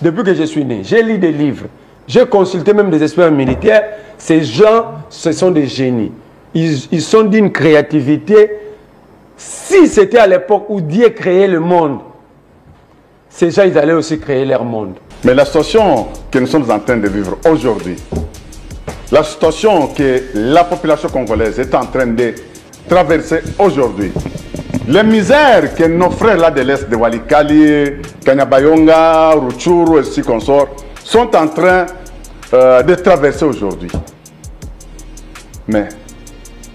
depuis que je suis né. J'ai lu des livres. J'ai consulté même des experts militaires. Ces gens, ce sont des génies. Ils sont d'une créativité. Si c'était à l'époque où Dieu créait le monde, ces gens, ils allaient aussi créer leur monde. Mais la situation que nous sommes en train de vivre aujourd'hui, la situation que la population congolaise est en train de traverser aujourd'hui, les misères que nos frères là de l'Est, de Walikali, Kanyabayonga, Rutshuru et ainsi qu'on sort, sont en train de traverser aujourd'hui. Mais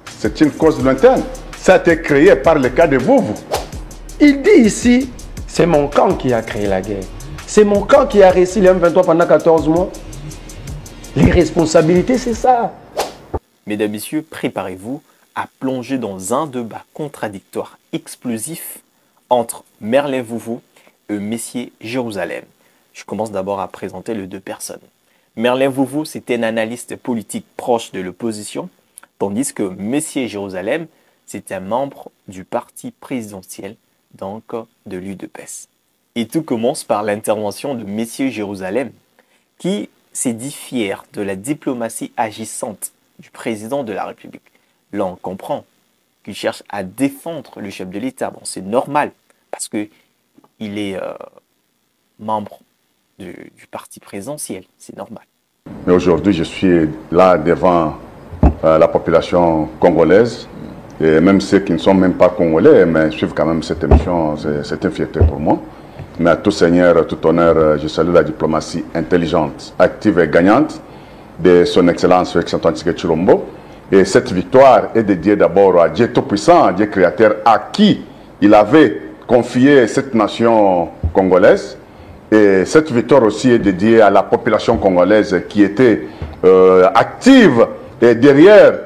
c'est une cause lointaine. Ça a été créé par le cas de Vuvu. Il dit ici, c'est mon camp qui a créé la guerre. C'est mon camp qui a réussi les M23 pendant 14 mois. Les responsabilités, c'est ça. Mesdames, Messieurs, préparez-vous à plonger dans un débat contradictoire explosif entre Merlin Vuvu et Messier Jérusalem. Je commence d'abord à présenter les deux personnes. Merlin Vuvu, c'est un analyste politique proche de l'opposition, tandis que Messier Jérusalem, c'est un membre du parti présidentiel, donc de l'UDPS. Et tout commence par l'intervention de Messier Jérusalem, qui s'est dit fier de la diplomatie agissante du président de la République. Là, on comprend qu'il cherche à défendre le chef de l'État. Bon, c'est normal, parce qu'il est membre du parti présidentiel. C'est normal. Mais aujourd'hui, je suis là devant la population congolaise, et même ceux qui ne sont même pas congolais, mais suivent quand même cette émission, c'est une fierté pour moi. Mais à tout seigneur, tout honneur, je salue la diplomatie intelligente, active et gagnante de son Excellence Félix Antoine Tshisekedi Tshilombo. Et cette victoire est dédiée d'abord à Dieu Tout-Puissant, à Dieu Créateur, à qui il avait confié cette nation congolaise. Et cette victoire aussi est dédiée à la population congolaise qui était active et derrière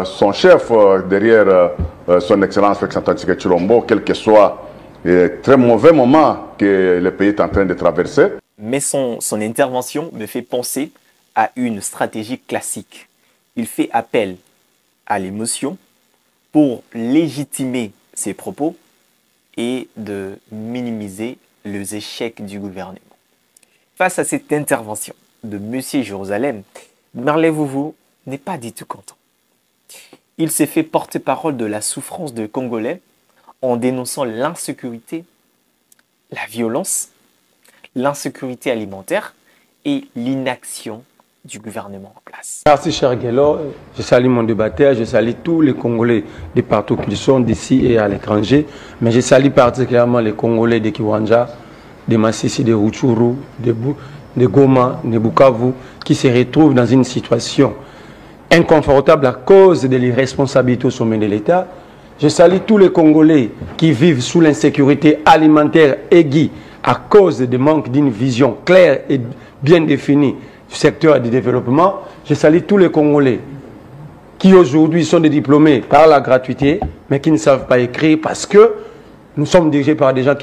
son chef, derrière son Excellence Félix Antoine Tshisekedi Tshilombo, quel que soit le très mauvais moment que le pays est en train de traverser. Mais son intervention me fait penser à une stratégie classique. Il fait appel à l'émotion pour légitimer ses propos et de minimiser les échecs du gouvernement. Face à cette intervention de M. Jérusalem, Merlin Vuvu n'est pas du tout content. Il s'est fait porte-parole de la souffrance des Congolais en dénonçant l'insécurité, la violence, l'insécurité alimentaire et l'inaction du gouvernement en place. Merci cher Guélo, je salue mon débatteur, je salue tous les Congolais de partout qu'ils sont, d'ici et à l'étranger, mais je salue particulièrement les Congolais de Kiwanja, de Massissi, de Rutshuru, de Goma, de Bukavu, qui se retrouvent dans une situation inconfortable à cause de l'irresponsabilité au sommet de l'État. Je salue tous les Congolais qui vivent sous l'insécurité alimentaire aiguë à cause du manque d'une vision claire et bien définie du secteur du développement. Je salue tous les Congolais qui aujourd'hui sont des diplômés par la gratuité, mais qui ne savent pas écrire parce que nous sommes dirigés par des gens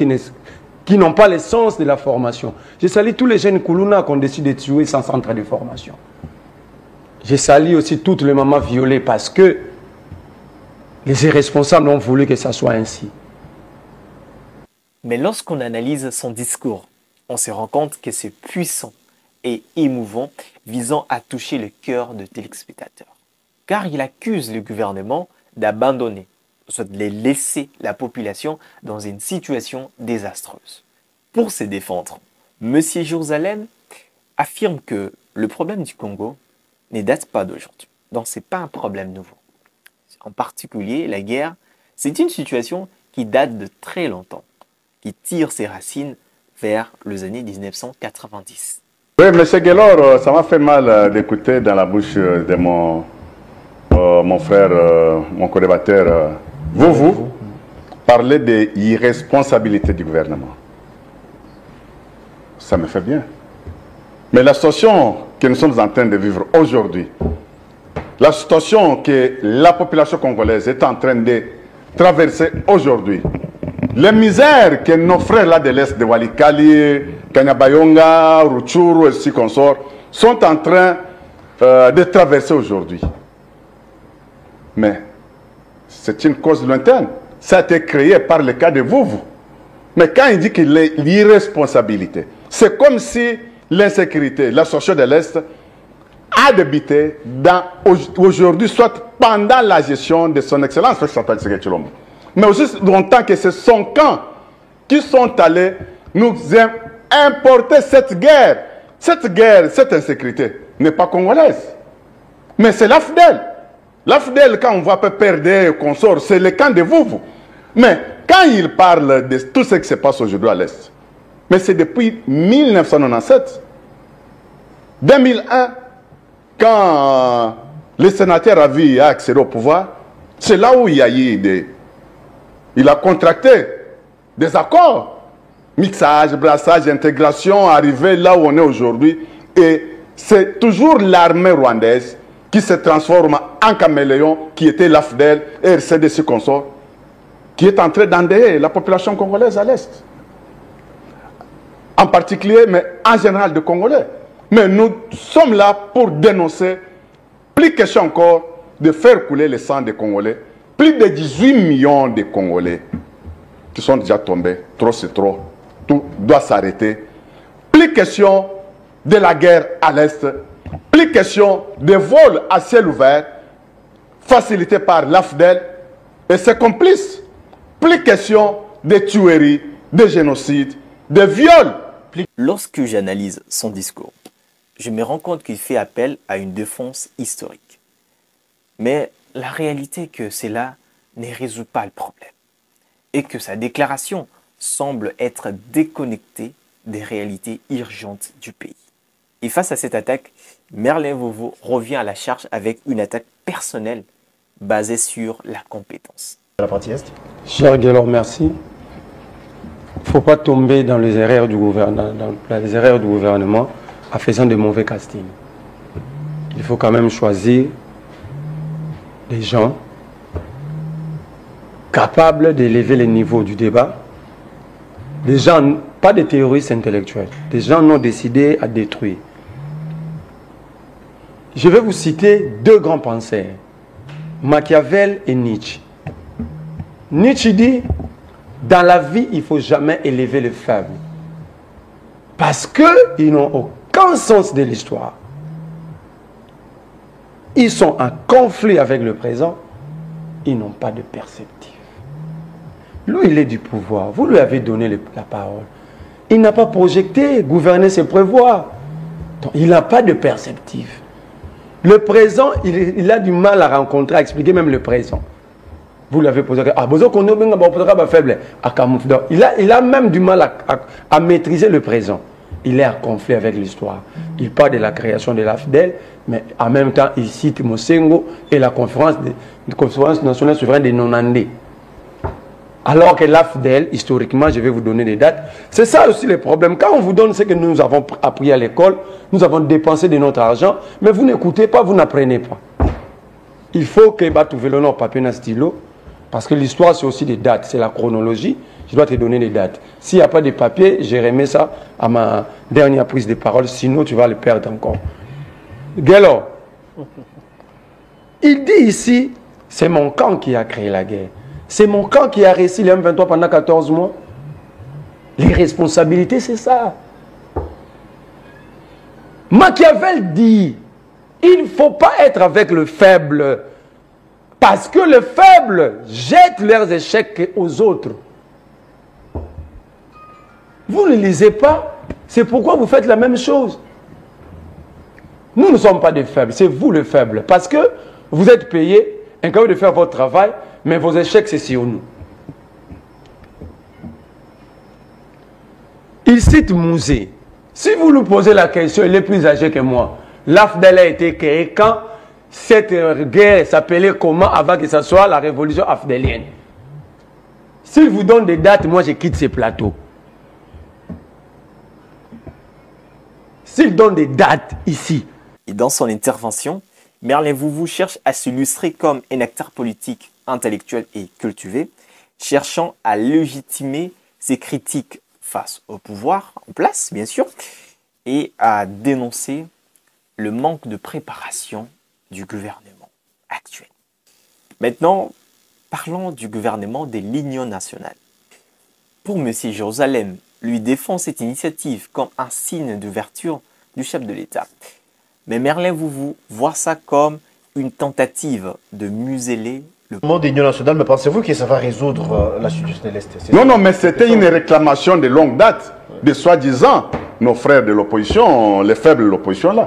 qui n'ont pas le sens de la formation. Je salue tous les jeunes Koulouna qui ont décidé de tuer sans centre de formation. Je salue aussi toutes les mamans violées parce que les irresponsables ont voulu que ça soit ainsi. Mais lorsqu'on analyse son discours, on se rend compte que c'est puissant et émouvant, visant à toucher le cœur de téléspectateurs. Car il accuse le gouvernement d'abandonner, soit de laisser la population dans une situation désastreuse. Pour se défendre, M. Jérusalem affirme que le problème du Congo ne date pas d'aujourd'hui. Donc ce n'est pas un problème nouveau. En particulier, la guerre, c'est une situation qui date de très longtemps, qui tire ses racines vers les années 1990. Oui, M. Guélor, ça m'a fait mal d'écouter dans la bouche de mon frère, mon co-débatteur, vous parler de l'irresponsabilité du gouvernement. Ça me fait bien. Mais la situation que nous sommes en train de vivre aujourd'hui, la situation que la population congolaise est en train de traverser aujourd'hui, les misères que nos frères là de l'Est, de Walikali, Kanyabayonga, Rutshuru et ainsi qu'on sort, sont en train de traverser aujourd'hui. Mais c'est une cause lointaine. Ça a été créé par le cas de Vuvu. Mais quand il dit qu'il est l'irresponsabilité, C'est comme si l'insécurité, la société de l'Est, a débuté aujourd'hui, soit pendant la gestion de son excellence, mais aussi longtemps que ce sont quand qui sont allés nous importer cette guerre. Cette guerre, cette insécurité n'est pas congolaise, mais c'est l'AFDEL. L'AFDEL, quand on voit perdre et consort, c'est le camp de vous. Mais quand il parle de tout ce qui se passe aujourd'hui à l'Est, mais c'est depuis 1997, 2001, quand le sénateur Ravi a accédé au pouvoir, c'est là où il y a eu il a contracté des accords. Mixage, brassage, intégration, arrivé là où on est aujourd'hui. Et c'est toujours l'armée rwandaise qui se transforme en caméléon, qui était l'AFDEL et RCDC consort, qui est en train d'endeuiller la population congolaise à l'Est. En particulier, mais en général de Congolais. Mais nous sommes là pour dénoncer, plus question encore, de faire couler le sang des Congolais. Plus de 18 millions de Congolais qui sont déjà tombés. Trop c'est trop. Tout doit s'arrêter. Plus question de la guerre à l'Est. Plus question de vols à ciel ouvert, facilité par l'AFDEL et ses complices. Plus question de tueries, de génocides, de viols. Lorsque j'analyse son discours, je me rends compte qu'il fait appel à une défense historique. Mais la réalité est que cela ne résout pas le problème et que sa déclaration semble être déconnectée des réalités urgentes du pays. Et face à cette attaque, Merlin Vovo revient à la charge avec une attaque personnelle basée sur la compétence. La partie Est. Cher Guélor, merci. Il ne faut pas tomber dans les erreurs du gouvernement en faisant de mauvais casting. Il faut quand même choisir des gens capables d'élever le niveau du débat, des gens, pas des terroristes intellectuels, des gens non décidés à détruire. Je vais vous citer deux grands penseurs, Machiavel et Nietzsche. Nietzsche dit, dans la vie, il ne faut jamais élever les faibles. Parce qu'ils n'ont aucun sens de l'histoire. Ils sont en conflit avec le présent. Ils n'ont pas de perspective. Lui, il est du pouvoir. Vous lui avez donné la parole. Il n'a pas projeté. Gouverner, c'est prévoir. Donc, il n'a pas de perspective. Le présent, il a du mal à rencontrer, à expliquer même le présent. Vous l'avez posé. Il a même du mal à maîtriser le présent. Il est en conflit avec l'histoire. Il parle de la création de l'AFDEL, mais en même temps, il cite Mosengo et la conférence nationale souveraine des Nonandé. Alors que l'AFDEL, historiquement, je vais vous donner des dates. C'est ça aussi le problème. Quand on vous donne ce que nous avons appris à l'école, nous avons dépensé de notre argent, mais vous n'écoutez pas, vous n'apprenez pas. Il faut que tu trouves le nom papier et stylo. Parce que l'histoire, c'est aussi des dates, c'est la chronologie. Je dois te donner des dates. S'il n'y a pas de papier, j'ai remis ça à ma dernière prise de parole, sinon tu vas le perdre encore. Guélor, il dit ici, c'est mon camp qui a créé la guerre. C'est mon camp qui a réussi les M23 pendant 14 mois. Les responsabilités, c'est ça. Machiavel dit, il ne faut pas être avec le faible. Parce que les faibles jettent leurs échecs aux autres. Vous ne lisez pas, c'est pourquoi vous faites la même chose. Nous ne sommes pas des faibles, c'est vous les faibles. Parce que vous êtes payés, incapable de faire votre travail, mais vos échecs, c'est sur nous. Il cite Mouzé. Si vous nous posez la question, il est plus âgé que moi. L'AFDEL a été créé quand? Cette guerre s'appelait comment avant que ce soit la révolution afdélienne? S'il vous donne des dates, moi je quitte ces plateaux. S'il donne des dates ici. Et dans son intervention, Merlin Vovo cherche à s'illustrer comme un acteur politique intellectuel et cultivé, cherchant à légitimer ses critiques face au pouvoir en place, bien sûr, et à dénoncer le manque de préparation du gouvernement actuel. Maintenant, parlons du gouvernement de l'Union nationale. Pour M. Jérusalem lui défend cette initiative comme un signe d'ouverture du chef de l'État. Mais Merlin Vouvou voit ça comme une tentative de museler le monde d'Union nationale, mais pensez-vous que ça va résoudre la situation de l'Est? Non, non, mais c'était une réclamation de longue date, de soi-disant nos frères de l'opposition, les faibles de l'opposition là.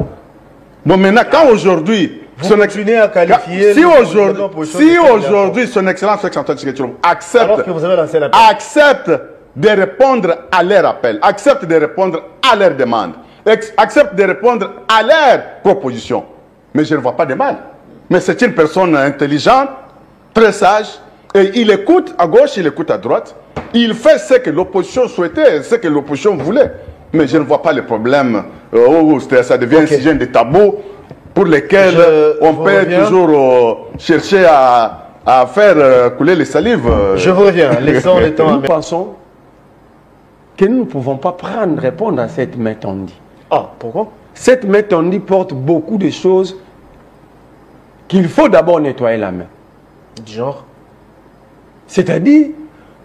Bon, maintenant, quand aujourd'hui, vous continuez à qualifier si aujourd'hui, son Excellence Félix-Antoine Tshisekedi accepte, alors que vous avez lancé l'appel, accepte de répondre à leur appel, accepte de répondre à leurs demandes, accepte de répondre à leurs propositions. Mais je ne vois pas de mal. Mais c'est une personne intelligente, très sage, et il écoute à gauche, il écoute à droite. Il fait ce que l'opposition souhaitait, ce que l'opposition voulait. Mais je ne vois pas le problème où ça devient un sujet de tabou pour lesquels on peut toujours chercher à faire couler les salives. Je vous reviens, laissons le temps. Nous pensons que nous ne pouvons pas répondre à cette main tendue. Ah, pourquoi? Cette main tendue porte beaucoup de choses qu'il faut d'abord nettoyer la main. Genre? C'est-à-dire,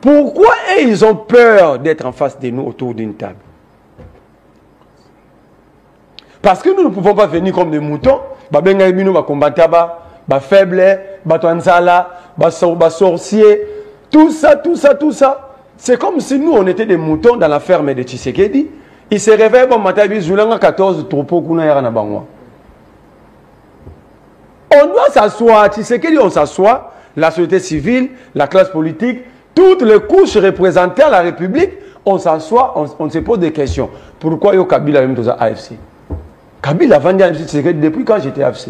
pourquoi ils ont peur d'être en face de nous autour d'une table? Parce que nous ne pouvons pas venir comme des moutons. Faibles, sorciers, tout ça. C'est comme si nous, on était des moutons dans la ferme de Tshisekedi. Il se réveille bon matin, il y a 14 troupeaux. On doit s'asseoir. Tshisekedi, on s'assoit. La société civile, la classe politique, toutes les couches représentées à la République, on s'assoit, on se pose des questions. Pourquoi yo Kabila même dans AFC? Kabila a vendu AFC Tshisekedi depuis quand j'étais AFC.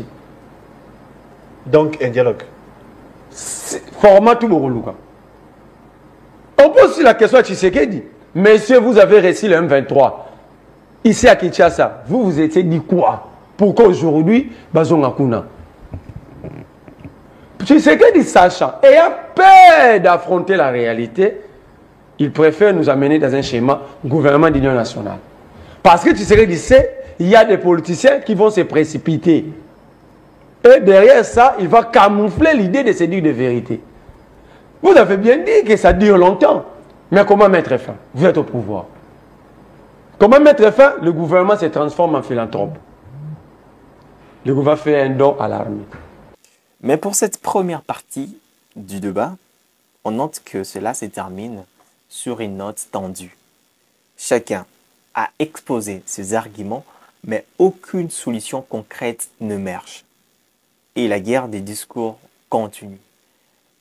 Donc un dialogue. Format tout le Luka. On pose aussi la question à Tshisekedi. Messieurs, vous avez réussi le M23. Ici à Kinshasa, vous étiez dit quoi? Pourquoi aujourd'hui, Bazonga Kuna? Tshisekedi sachant et a peur d'affronter la réalité, il préfère nous amener dans un schéma gouvernement d'union nationale. Parce que Tshisekedi sait, il y a des politiciens qui vont se précipiter. Et derrière ça, il va camoufler l'idée de se dire de vérité. Vous avez bien dit que ça dure longtemps. Mais comment mettre fin? Vous êtes au pouvoir. Comment mettre fin? Le gouvernement se transforme en philanthrope. Le gouvernement fait un don à l'armée. Mais pour cette première partie du débat, on note que cela se termine sur une note tendue. Chacun a exposé ses arguments, mais aucune solution concrète n'émerge. Et la guerre des discours continue.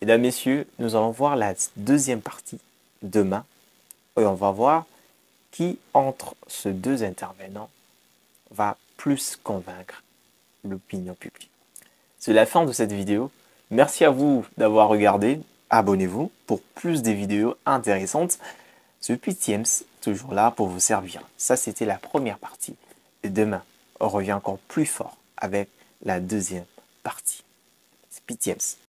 Mesdames, Messieurs, nous allons voir la deuxième partie demain. Et on va voir qui, entre ces deux intervenants, va plus convaincre l'opinion publique. C'est la fin de cette vidéo. Merci à vous d'avoir regardé. Abonnez-vous pour plus de vidéos intéressantes. Ce PTMs, toujours là pour vous servir. Ça, c'était la première partie. Et demain, on revient encore plus fort avec la deuxième partie. C'est PTMs.